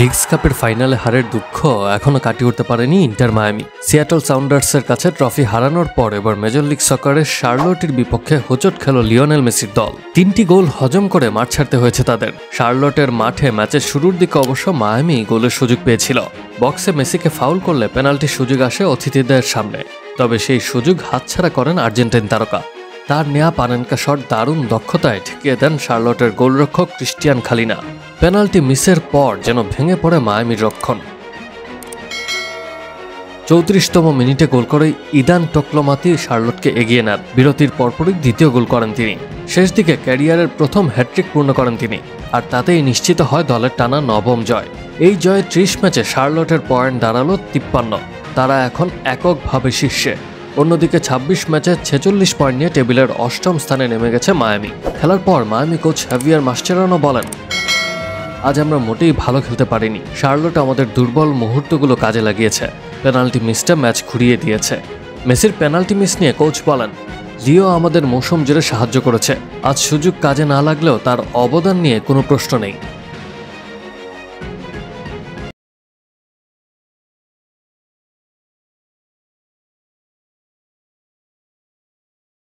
Leagues কাপের ফাইনালে হারের দুঃখ এখনো কাটিয়ে উঠতে পারেনি ইন্টার মায়ামি। সিয়াটল সাউন্ডার্সের কাছে ট্রফি হারানোর পর এবার মেজর লিগ সকারের শার্লটের বিপক্ষে হোঁচট খেল লিওনেল মেসির দল। 3টি গোল হজম করে মাঠ ছাড়তে হয়েছে তাদের। শার্লটের মাঠে ম্যাচের শুরুর দিকে অবশ্য মায়ামি গোলের সুযোগ পেয়েছিল। বক্সে মেসিকে ফাউল করলে পেনাল্টির সুযোগ আসে অতিথিদের সামনে, তবে সেই সুযোগ হাতছাড়া করেন আর্জেন্টাইন তারকা। তার নেয়া পানেনকা শট দারুণ দক্ষতায় ঠেকিয়ে দেন শার্লটের গোলরক্ষক ক্রিস্টিয়ান খালিনা। পেনাল্টি মিসের পর যেন ভেঙে পড়ে মায়ামির রক্ষণ। 34তম মিনিটে গোল করে ইদান টোকলোমাতি শার্লটকে এগিয়ে নেন। বিরতির পরপরই দ্বিতীয় গোল করেন তিনি। শেষ দিকে ক্যারিয়ারের প্রথম হ্যাট্রিক পূর্ণ করেন তিনি, আর তাতেই নিশ্চিত হয় দলের টানা 9ম জয়। এই জয়ে 30 ম্যাচে শার্লটের পয়েন্ট দাঁড়ালো 53। তারা এখন এককভাবে শীর্ষে। অন্যদিকে 26 ম্যাচে 46 পয়েন্ট নিয়ে টেবিলের 8ম স্থানে নেমে গেছে মায়ামি। খেলার পর মায়ামি কোচ হাভিয়ার মাস্টেরানো বলেন, আজ আমরা মোটেই ভালো খেলতে পারিনি। শার্লট আমাদের দুর্বল মুহূর্তগুলো কাজে লাগিয়েছে। পেনাল্টি মিসটা ম্যাচ ঘুরিয়ে দিয়েছে। মেসির পেনাল্টি মিস নিয়ে কোচ বলেন, লিও আমাদের মৌসুম জুড়ে সাহায্য করেছে। আজ সুযোগ কাজে না লাগলেও তার অবদান নিয়ে কোনো প্রশ্ন নেই।